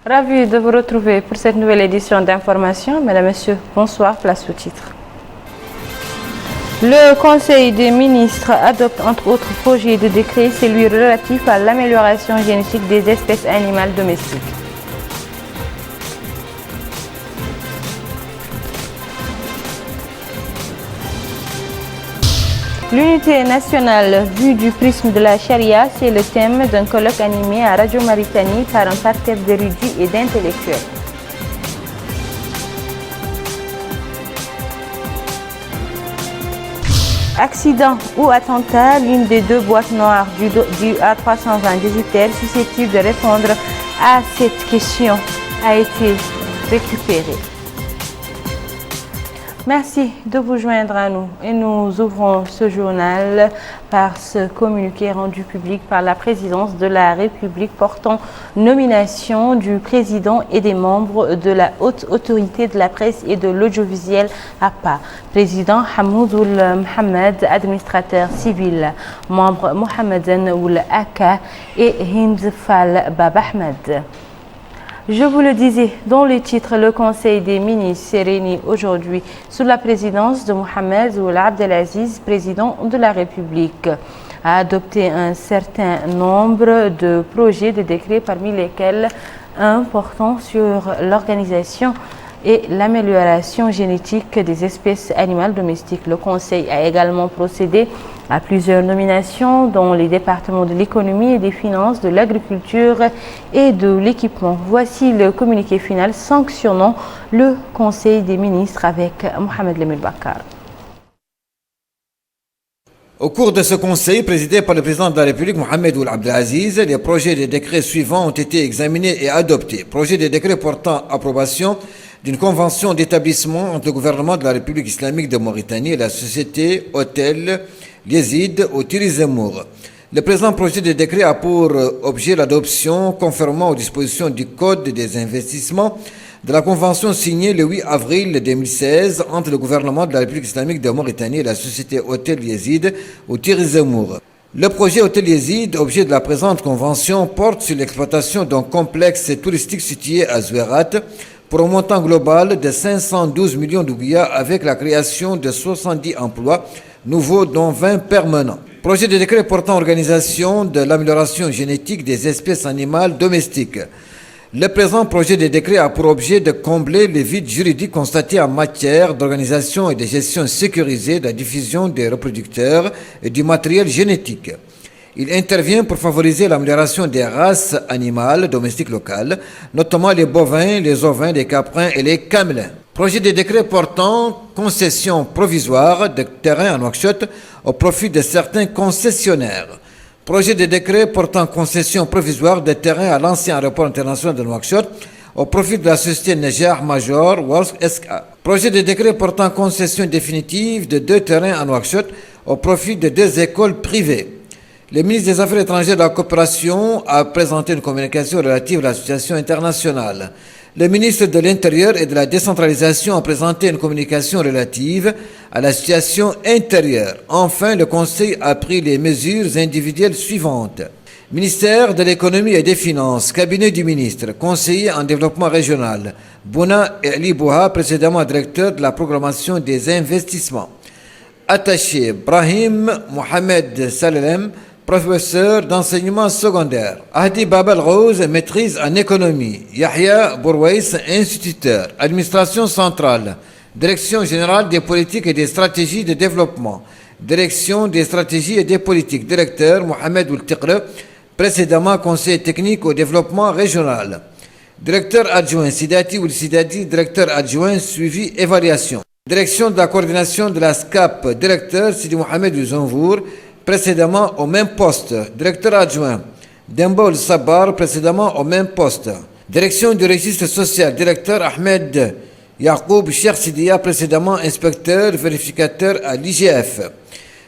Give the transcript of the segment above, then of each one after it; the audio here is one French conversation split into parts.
Ravi de vous retrouver pour cette nouvelle édition d'information. Mesdames, Messieurs, bonsoir, place au titre. Le Conseil des ministres adopte entre autres projets de décret, celui relatif à l'amélioration génétique des espèces animales domestiques. L'unité nationale vue du prisme de la charia, c'est le thème d'un colloque animé à Radio Mauritanie par un parterre d'érudits et d'intellectuels. Accident ou attentat, l'une des deux boîtes noires du A320 d'Égyptaire susceptible de répondre à cette question a été récupérée. Merci de vous joindre à nous et nous ouvrons ce journal par ce communiqué rendu public par la présidence de la République portant nomination du président et des membres de la haute autorité de la presse et de l'audiovisuel APA. Président Hamoudoul Mohamed, administrateur civil, membre Mohamedan Oul Aka et Hind Fall Bab Ahmed. Je vous le disais, dans le titre, le Conseil des ministres s'est réuni aujourd'hui sous la présidence de Mohamed Ould Abdelaziz, président de la République, a adopté un certain nombre de projets de décrets, parmi lesquels un portant sur l'organisation et l'amélioration génétique des espèces animales domestiques. Le Conseil a également procédé à plusieurs nominations dans les départements de l'économie et des finances, de l'agriculture et de l'équipement. Voici le communiqué final sanctionnant le Conseil des ministres avec Mohamed Lemel Bakar. Au cours de ce conseil, présidé par le président de la République, Mohamed Ould Abdelaziz, les projets de décrets suivants ont été examinés et adoptés. Projet de décret portant approbation d'une convention d'établissement entre le gouvernement de la République islamique de Mauritanie et la société Hôtel Yezid au Tizi Zemmour. Le présent projet de décret a pour objet l'adoption, conformément aux dispositions du Code des investissements, de la convention signée le 8 avril 2016 entre le gouvernement de la République islamique de Mauritanie et la société Hôtel Yezid au Tizi Zemmour. Le projet Hôtel Yezid, objet de la présente convention, porte sur l'exploitation d'un complexe touristique situé à Zouerat pour un montant global de 512 millions d'ouguiya avec la création de 70 emplois nouveaux dont 20 permanents. Projet de décret portant organisation de l'amélioration génétique des espèces animales domestiques. Le présent projet de décret a pour objet de combler les vides juridiques constatés en matière d'organisation et de gestion sécurisée de la diffusion des reproducteurs et du matériel génétique. Il intervient pour favoriser l'amélioration des races animales domestiques locales, notamment les bovins, les ovins, les caprins et les camelins. Projet de décret portant concession provisoire de terrain à Nouakchott au profit de certains concessionnaires. Projet de décret portant concession provisoire de terrain à l'ancien aéroport international de Nouakchott au profit de la société Najah Major World SK. Projet de décret portant concession définitive de 2 terrains à Nouakchott au profit de 2 écoles privées. Le ministre des Affaires étrangères et de la Coopération a présenté une communication relative à l'association internationale. Le ministre de l'Intérieur et de la Décentralisation a présenté une communication relative à la situation intérieure. Enfin, le Conseil a pris les mesures individuelles suivantes. Ministère de l'Économie et des Finances, cabinet du ministre, conseiller en développement régional, Bouna Ali Bouha, précédemment directeur de la programmation des investissements. Attaché, Brahim Mohamed Salem, professeur d'enseignement secondaire. Ahdi Babel Rose, maîtrise en économie. Yahya Bourwaïs, instituteur. Administration centrale. Direction générale des politiques et des stratégies de développement. Direction des stratégies et des politiques. Directeur Mohamed Ould Tiqre, précédemment conseiller technique au développement régional. Directeur adjoint Sidati Ould Sidati, directeur adjoint suivi évaluation. Direction de la coordination de la SCAP, directeur Sidi Mohamed Ouzanvour, précédemment au même poste. Directeur adjoint Dembol Sabar, précédemment au même poste. Direction du registre social, directeur Ahmed Yacoub Cheikh Sidia, précédemment inspecteur vérificateur à l'IGF.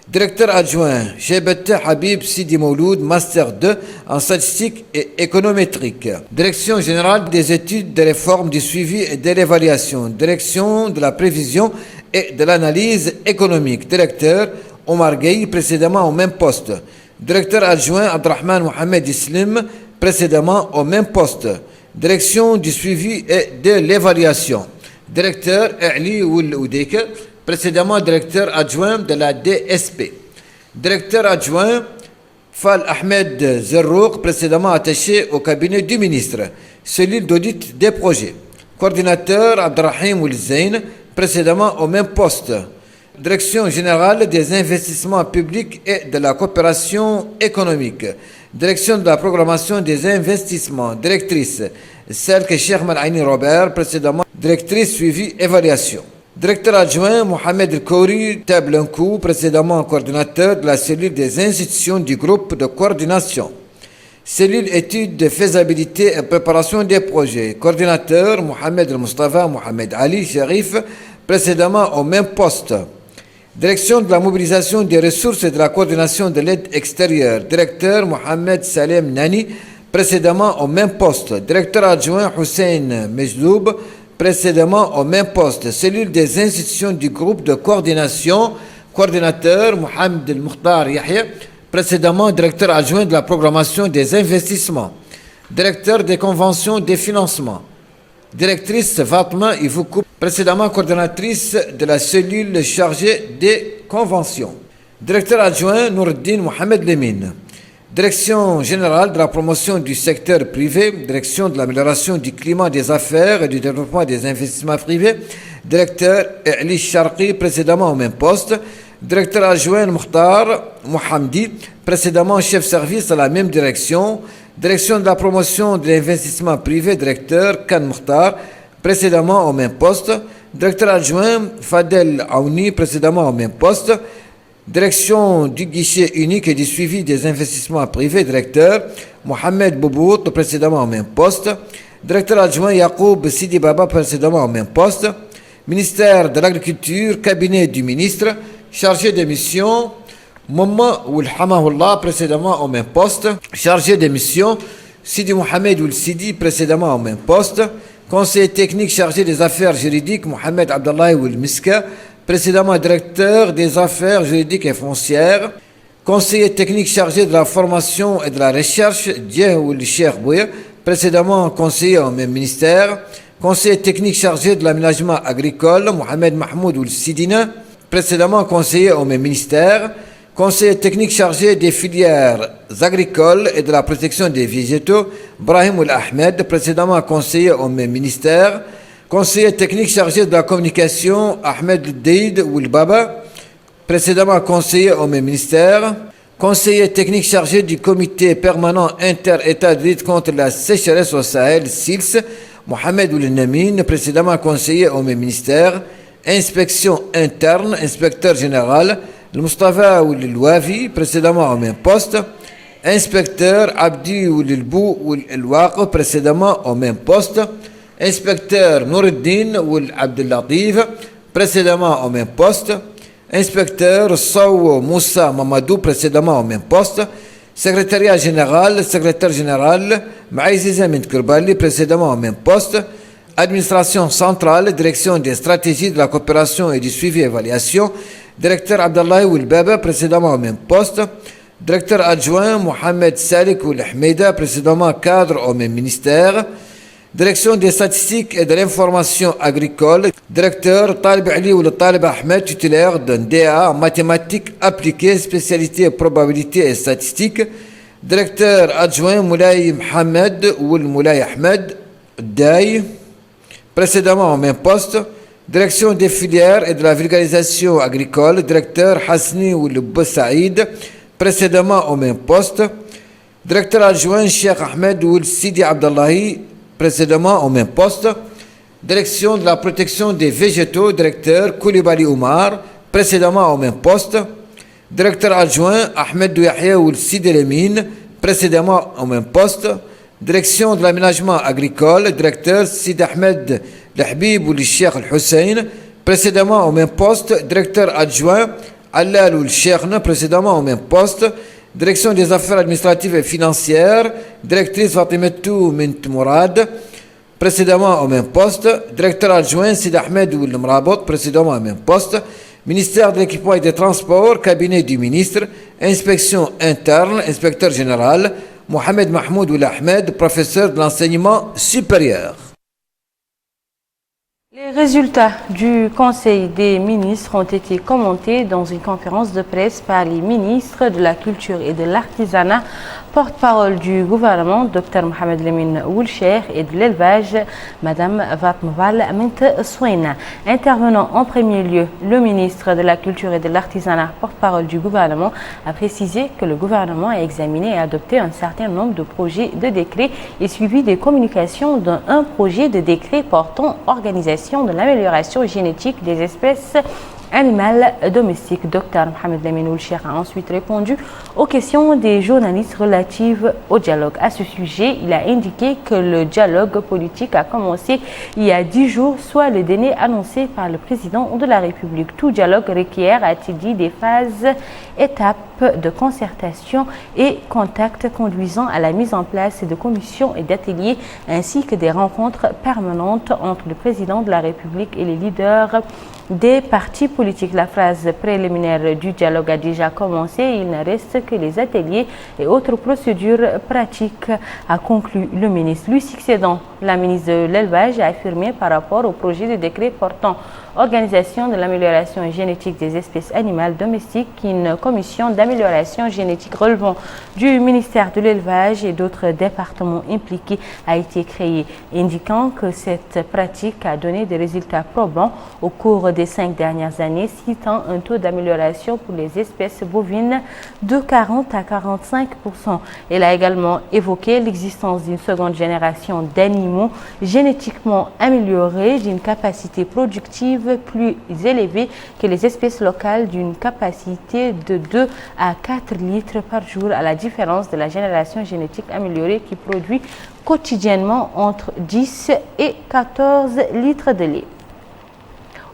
Directeur adjoint Chebet Habib Sidi Mouloud, master 2 en statistique et économétrique. Direction générale des études, des réformes, du suivi et de l'évaluation. Direction de la prévision et de l'analyse économique. Directeur Omar Gueye, précédemment au même poste. Directeur adjoint Abdrahman Mohamed Islim, précédemment au même poste. direction du suivi et de l'évaluation. Directeur Ali Oudeke, précédemment directeur adjoint de la DSP. Directeur adjoint Fal Ahmed Zerrouk, précédemment attaché au cabinet du ministre, cellule d'audit des projets. Coordinateur Abdelrahim Oulzain, précédemment au même poste. Direction générale des investissements publics et de la coopération économique. Direction de la programmation des investissements. Directrice, celle que Cheikh Malaini Robert, précédemment directrice suivi évaluation. Directeur adjoint Mohamed El-Kouri Tablankou, précédemment coordinateur de la cellule des institutions du groupe de coordination. Cellule études de faisabilité et préparation des projets. Coordinateur Mohamed El-Mustafa Mohamed Ali Sharif, précédemment au même poste. Direction de la mobilisation des ressources et de la coordination de l'aide extérieure. Directeur Mohamed Salem Nani, précédemment au même poste. Directeur adjoint Hussein Mejloub, précédemment au même poste. Cellule des institutions du groupe de coordination. Coordinateur Mohamed El Mukhtar Yahya, précédemment directeur adjoint de la programmation des investissements. Directeur des conventions des financements. Directrice Fatma Ivoukou, précédemment coordonnatrice de la cellule chargée des conventions. Directeur adjoint Noureddin Mohamed Lemine. Direction générale de la promotion du secteur privé, direction de l'amélioration du climat des affaires et du développement des investissements privés. Directeur Ali Sharqi, précédemment au même poste. Directeur adjoint Mukhtar Mohamdi, précédemment chef service à la même direction. Direction de la promotion de l'investissement privé, directeur Khan Mukhtar, précédemment au même poste. Directeur adjoint Fadel Aouni, précédemment au même poste. Direction du guichet unique et du suivi des investissements privés, directeur Mohamed Boubout, précédemment au même poste. Directeur adjoint Yacoub Sidi Baba, précédemment au même poste. Ministère de l'Agriculture, cabinet du ministre, chargé des missions. Mouma Oul Hamahullah, précédemment au même poste. Chargé des missions, Sidi Mohamed Oul Sidi, précédemment au même poste. Conseiller technique chargé des affaires juridiques, Mohamed Abdallah Oul Miska, précédemment directeur des affaires juridiques et foncières. Conseiller technique chargé de la formation et de la recherche, Dieh Oul Cheikh Bouya, précédemment conseiller au même ministère. Conseiller technique chargé de l'aménagement agricole, Mohamed Mahmoud Oul Sidina, précédemment conseiller au même ministère. Conseiller technique chargé des filières agricoles et de la protection des végétaux, Brahim Oul Ahmed, précédemment conseiller au même ministère. Conseiller technique chargé de la communication, Ahmed Deid Oul Baba, précédemment conseiller au même ministère. Conseiller technique chargé du comité permanent inter-État de lutte contre la sécheresse au Sahel, SILS, Mohamed Oul Namin, précédemment conseiller au même ministère. Inspection interne, inspecteur général, Mustafa Oul Wafi, précédemment au même poste. Inspecteur Abdi Oul Bou Oul Waq, précédemment au même poste. Inspecteur Noureddin Oul Abdellatif, précédemment au même poste. Inspecteur Saw Moussa Mamadou, précédemment au même poste. Secrétariat général, secrétaire général Maïziza Mint Kurbali, précédemment au même poste. Administration centrale, direction des stratégies de la coopération et du suivi et évaluation. Directeur Abdallah Oul Baba, précédemment au même poste. Directeur adjoint Mohamed Salik Oul Ahmeda, précédemment cadre au même ministère. Direction des statistiques et de l'information agricole. Directeur Talib Ali Oul Talib Ahmed, titulaire d'un DA en mathématiques appliquées, spécialité probabilité et statistiques. Directeur adjoint Moulay Mohamed Oul Moulay Ahmed Daï, précédemment au même poste. Direction des filières et de la vulgarisation agricole, directeur Hasni Oul Boussaïd, précédemment au même poste. Directeur adjoint Cheikh Ahmed Oul Sidi Abdallahi, précédemment au même poste. Direction de la protection des végétaux, directeur Koulibaly Oumar, précédemment au même poste. Directeur adjoint Ahmed Yahya Oul Sidi Lemine, précédemment au même poste. Direction de l'aménagement agricole, directeur Sid Ahmed Lahbib Oul Cheikh Al-Hussein, précédemment au même poste. Directeur adjoint Allal Oul Cheikhna, précédemment au même poste. Direction des affaires administratives et financières, directrice Fatimetou Mint Mourad, précédemment au même poste. Directeur adjoint Sid Ahmed Oul Mrabot, précédemment au même poste. Ministère de l'équipement et des transports, cabinet du ministre. Inspection interne, inspecteur général Mohamed Mahmoud Ould Ahmed, professeur de l'enseignement supérieur. Les résultats du Conseil des ministres ont été commentés dans une conférence de presse par les ministres de la Culture et de l'Artisanat, porte-parole du gouvernement, Dr Mohamed Lamine Ould Cheikh, et de l'élevage, Madame Fatma Mint Souaina. Intervenant en premier lieu, le ministre de la Culture et de l'Artisanat, porte-parole du gouvernement, a précisé que le gouvernement a examiné et adopté un certain nombre de projets de décrets et suivi des communications d'un projet de décret portant organisation de l'amélioration génétique des espèces animales domestiques. Dr Mohamed Lamine Ould Cheikh a ensuite répondu aux questions des journalistes relatives au dialogue. À ce sujet, il a indiqué que le dialogue politique a commencé il y a 10 jours, soit le délai annoncé par le président de la République. Tout dialogue requiert, a-t-il dit, des phases, étapes de concertation et contacts conduisant à la mise en place de commissions et d'ateliers ainsi que des rencontres permanentes entre le président de la République et les leaders des partis politiques. La phase préliminaire du dialogue a déjà commencé. Il ne reste que les ateliers et autres procédures pratiques, a conclu le ministre. Lui succédant, la ministre de l'Élevage a affirmé par rapport au projet de décret portant organisation de l'amélioration génétique des espèces animales domestiques qu'une commission d'amélioration génétique relevant du ministère de l'Élevage et d'autres départements impliqués a été créée, indiquant que cette pratique a donné des résultats probants au cours des 5 dernières années, citant un taux d'amélioration pour les espèces bovines de 40 à 45%. Elle a également évoqué l'existence d'une seconde génération d'animaux génétiquement améliorés d'une capacité productive plus élevée que les espèces locales, d'une capacité de 2 à 4 litres par jour, à la différence de la génération génétique améliorée qui produit quotidiennement entre 10 et 14 litres de lait.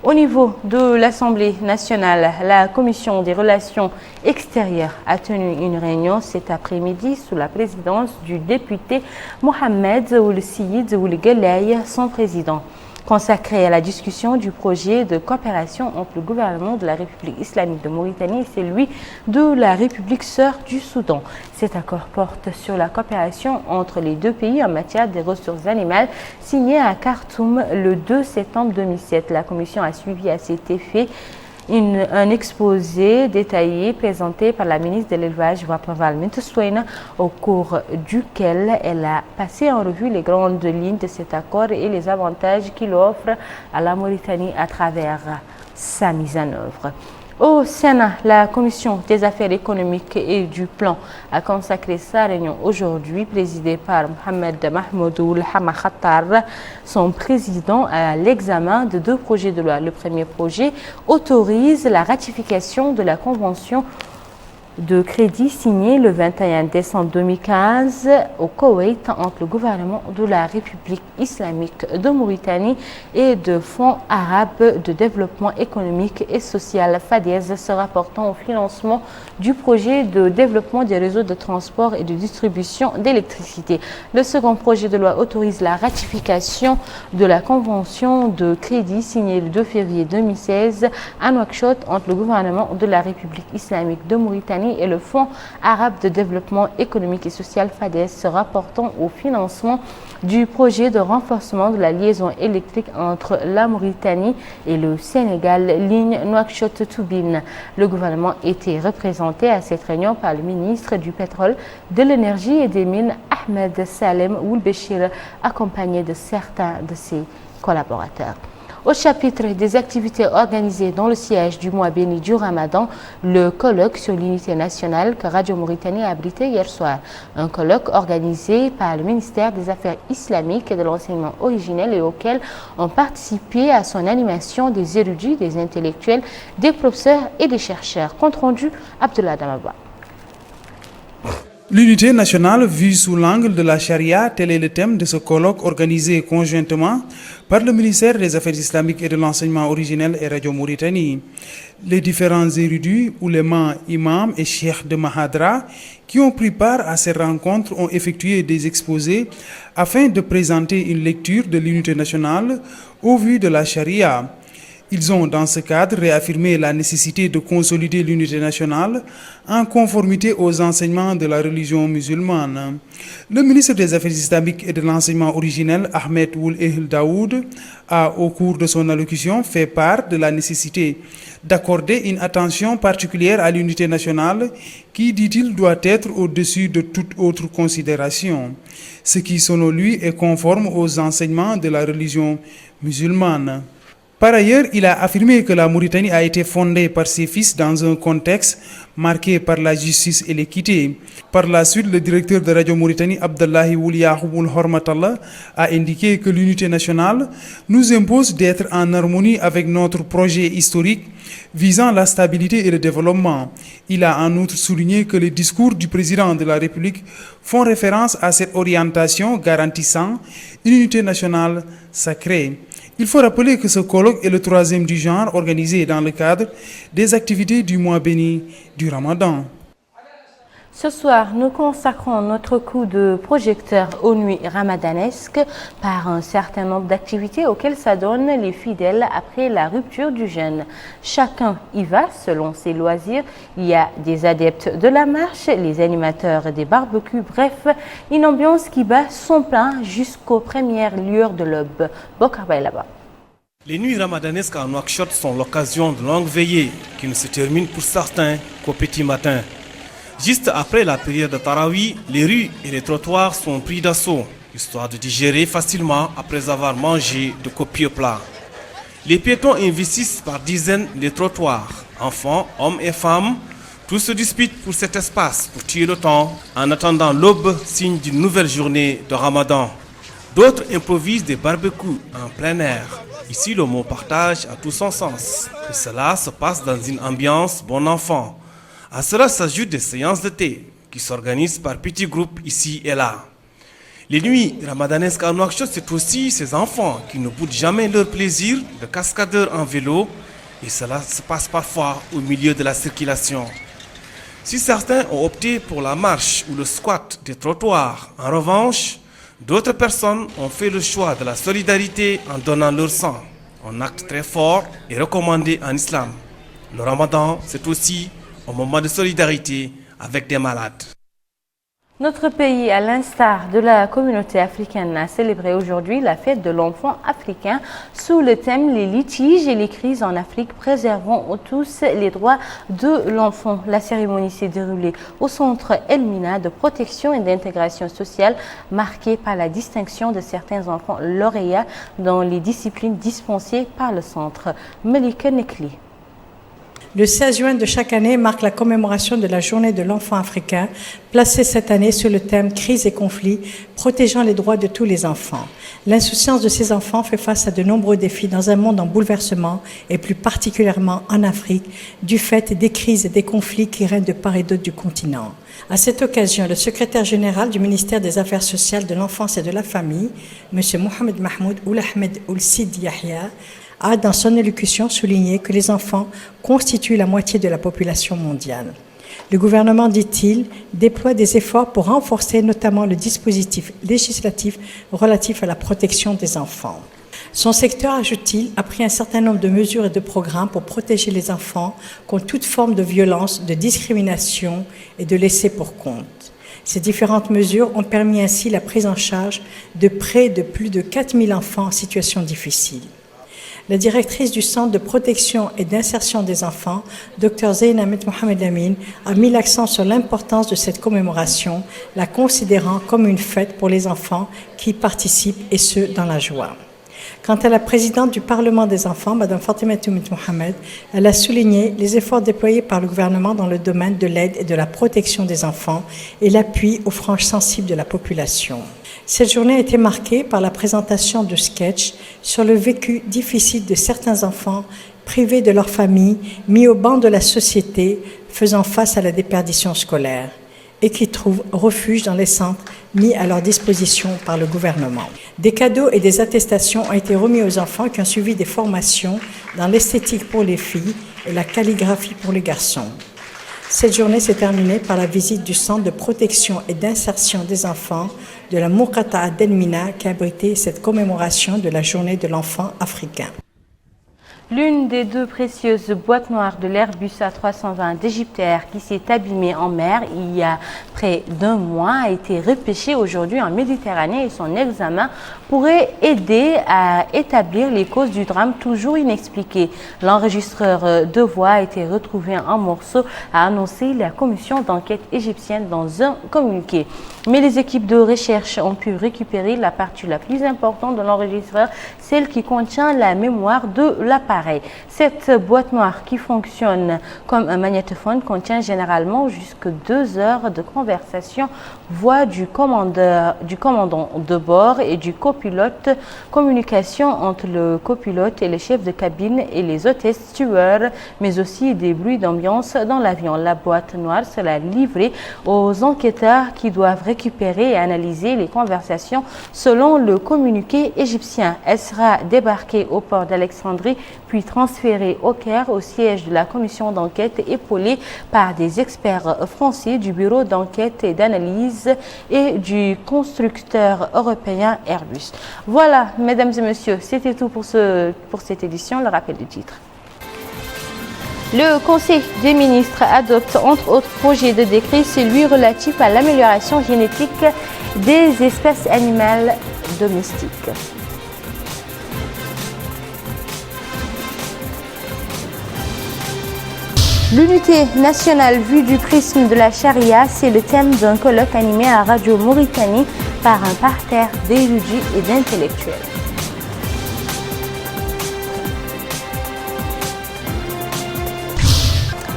Au niveau de l'Assemblée nationale, la Commission des relations extérieures a tenu une réunion cet après-midi sous la présidence du député Mohamed Ould Seyid Ould Gelaye, son président, consacré à la discussion du projet de coopération entre le gouvernement de la République islamique de Mauritanie et celui de la République sœur du Soudan. Cet accord porte sur la coopération entre les deux pays en matière des ressources animales, signé à Khartoum le 2 septembre 2007. La Commission a suivi à cet effet un exposé détaillé présenté par la ministre de l'Élevage, Fatma Mint Souaina, au cours duquel elle a passé en revue les grandes lignes de cet accord et les avantages qu'il offre à la Mauritanie à travers sa mise en œuvre. Au Sénat, la Commission des affaires économiques et du plan a consacré sa réunion aujourd'hui, présidée par Mohamed Mahmoud Ould Ahmed, son président, à l'examen de 2 projets de loi. Le premier projet autorise la ratification de la Convention de crédit signé le 21 décembre 2015 au Koweït entre le gouvernement de la République islamique de Mauritanie et de Fonds arabes de développement économique et social FADES se rapportant au financement du projet de développement des réseaux de transport et de distribution d'électricité. Le second projet de loi autorise la ratification de la convention de crédit signée le 2 février 2016 à Nouakchott entre le gouvernement de la République islamique de Mauritanie et le Fonds arabe de développement économique et social FADES se rapportant au financement du projet de renforcement de la liaison électrique entre la Mauritanie et le Sénégal, ligne Nouakchott-Toubine. Le gouvernement était représenté à cette réunion par le ministre du Pétrole, de l'Énergie et des Mines, Ahmed Salem Ould Béchir, accompagné de certains de ses collaborateurs. Au chapitre des activités organisées dans le siège du mois béni du Ramadan, le colloque sur l'unité nationale que Radio Mauritanie a abrité hier soir. Un colloque organisé par le ministère des Affaires islamiques et de l'enseignement originel et auquel ont participé à son animation des érudits, des intellectuels, des professeurs et des chercheurs. Compte rendu, Abdullah Damaba. L'unité nationale vue sous l'angle de la charia, tel est le thème de ce colloque organisé conjointement par le ministère des Affaires islamiques et de l'enseignement originel et Radio Mauritanie. Les différents érudits, oulémas, imams et cheikhs de Mahadra qui ont pris part à ces rencontres ont effectué des exposés afin de présenter une lecture de l'unité nationale au vu de la charia. Ils ont, dans ce cadre, réaffirmé la nécessité de consolider l'unité nationale en conformité aux enseignements de la religion musulmane. Le ministre des Affaires islamiques et de l'enseignement originel, Ahmed Ould Ehl Daoud, a, au cours de son allocution, fait part de la nécessité d'accorder une attention particulière à l'unité nationale qui, dit-il, doit être au-dessus de toute autre considération, ce qui, selon lui, est conforme aux enseignements de la religion musulmane. Par ailleurs, il a affirmé que la Mauritanie a été fondée par ses fils dans un contexte marqué par la justice et l'équité. Par la suite, le directeur de Radio Mauritanie, Abdallahi Wouliyahoul Hormatallah, a indiqué que l'unité nationale nous impose d'être en harmonie avec notre projet historique visant la stabilité et le développement. Il a en outre souligné que les discours du président de la République font référence à cette orientation garantissant une unité nationale sacrée. Il faut rappeler que ce colloque est le 3e du genre organisé dans le cadre des activités du mois béni du Ramadan. Ce soir, nous consacrons notre coup de projecteur aux nuits ramadanesques par un certain nombre d'activités auxquelles s'adonnent les fidèles après la rupture du jeûne. Chacun y va selon ses loisirs. Il y a des adeptes de la marche, les animateurs des barbecues, bref, une ambiance qui bat son plein jusqu'aux premières lueurs de l'aube. Bokar Bay là-bas. Les nuits ramadanesques à Nouakchott sont l'occasion de longues veillées qui ne se terminent pour certains qu'au petit matin. Juste après la période de Tarawi, les rues et les trottoirs sont pris d'assaut, histoire de digérer facilement après avoir mangé de copieux plats. Les piétons investissent par dizaines les trottoirs. Enfants, hommes et femmes, tous se disputent pour cet espace pour tuer le temps en attendant l'aube, signe d'une nouvelle journée de Ramadan. D'autres improvisent des barbecues en plein air. Ici, le mot partage a tout son sens. Et cela se passe dans une ambiance bon enfant. À cela s'ajoutent des séances de thé qui s'organisent par petits groupes ici et là. Les nuits ramadanesques à Nouakchott, c'est aussi ces enfants qui ne boudent jamais leur plaisir de cascadeurs en vélo, et cela se passe parfois au milieu de la circulation. Si certains ont opté pour la marche ou le squat des trottoirs, en revanche, d'autres personnes ont fait le choix de la solidarité en donnant leur sang, un acte très fort et recommandé en islam. Le Ramadan, c'est aussi un moment de solidarité avec des malades. Notre pays, à l'instar de la communauté africaine, a célébré aujourd'hui la fête de l'enfant africain sous le thème « Les litiges et les crises en Afrique, préservons tous les droits de l'enfant ». La cérémonie s'est déroulée au centre Elmina de protection et d'intégration sociale, marquée par la distinction de certains enfants lauréats dans les disciplines dispensées par le centre. Melika Nekli. Le 16 juin de chaque année marque la commémoration de la journée de l'enfant africain, placée cette année sur le thème « Crise et conflits, protégeant les droits de tous les enfants ». L'insouciance de ces enfants fait face à de nombreux défis dans un monde en bouleversement et plus particulièrement en Afrique, du fait des crises et des conflits qui règnent de part et d'autre du continent. À cette occasion, le secrétaire général du ministère des Affaires sociales, de l'enfance et de la famille, M. Mohamed Mahmoud Ould Ahmed Ould Sid Yahya, a, dans son allocution, souligné que les enfants constituent la moitié de la population mondiale. Le gouvernement, dit-il, déploie des efforts pour renforcer notamment le dispositif législatif relatif à la protection des enfants. Son secteur, ajoute-t-il, a pris un certain nombre de mesures et de programmes pour protéger les enfants contre toute forme de violence, de discrimination et de laisser pour compte. Ces différentes mesures ont permis ainsi la prise en charge de près de plus de 4000 enfants en situation difficile. La directrice du Centre de protection et d'insertion des enfants, Dr Zeinamet Mohamed Amin, a mis l'accent sur l'importance de cette commémoration, la considérant comme une fête pour les enfants qui y participent, et ce, dans la joie. Quant à la présidente du Parlement des enfants, Mme Fatima Toumit Mohamed, elle a souligné les efforts déployés par le gouvernement dans le domaine de l'aide et de la protection des enfants et l'appui aux franges sensibles de la population. Cette journée a été marquée par la présentation de sketchs sur le vécu difficile de certains enfants privés de leur famille, mis au banc de la société, faisant face à la déperdition scolaire, et qui trouvent refuge dans les centres mis à leur disposition par le gouvernement. Des cadeaux et des attestations ont été remis aux enfants qui ont suivi des formations dans l'esthétique pour les filles et la calligraphie pour les garçons. Cette journée s'est terminée par la visite du Centre de protection et d'insertion des enfants de la Moukata'a d'Elmina qui a abrité cette commémoration de la journée de l'enfant africain. L'une des deux précieuses boîtes noires de l'Airbus A320 d'Égyptair qui s'est abîmée en mer il y a près d'un mois a été repêchée aujourd'hui en Méditerranée et son examen pourrait aider à établir les causes du drame toujours inexpliqué. L'enregistreur de voix a été retrouvé en morceaux, a annoncé la commission d'enquête égyptienne dans un communiqué. Mais les équipes de recherche ont pu récupérer la partie la plus importante de l'enregistreur, celle qui contient la mémoire de l'appareil. Cette boîte noire qui fonctionne comme un magnétophone contient généralement jusque 2 heures de conversation, voix du commandant de bord et du copilote, communication entre le copilote et le chef de cabine et les hôtesses stewards, mais aussi des bruits d'ambiance dans l'avion. La boîte noire sera livrée aux enquêteurs qui doivent récupérer et analyser les conversations selon le communiqué égyptien. Elle sera débarquée au port d'Alexandrie puis transférée au Caire au siège de la commission d'enquête épaulée par des experts français du bureau d'enquête et d'analyse et du constructeur européen Airbus. Voilà, mesdames et messieurs, c'était tout pour cette édition. Le rappel du titre. Le Conseil des ministres adopte entre autres projets de décret celui relatif à l'amélioration génétique des espèces animales domestiques. L'unité nationale vue du prisme de la charia, c'est le thème d'un colloque animé à Radio Mauritanie par un parterre d'érudits et d'intellectuels.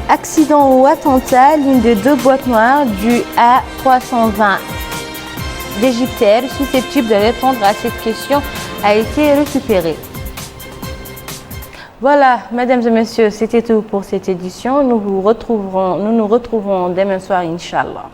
Accident ou attentat, l'une des deux boîtes noires du A320 d'Égyptair susceptible de répondre à cette question a été récupérée. Voilà, mesdames et messieurs, c'était tout pour cette édition. Nous nous retrouverons demain soir, Inch'Allah.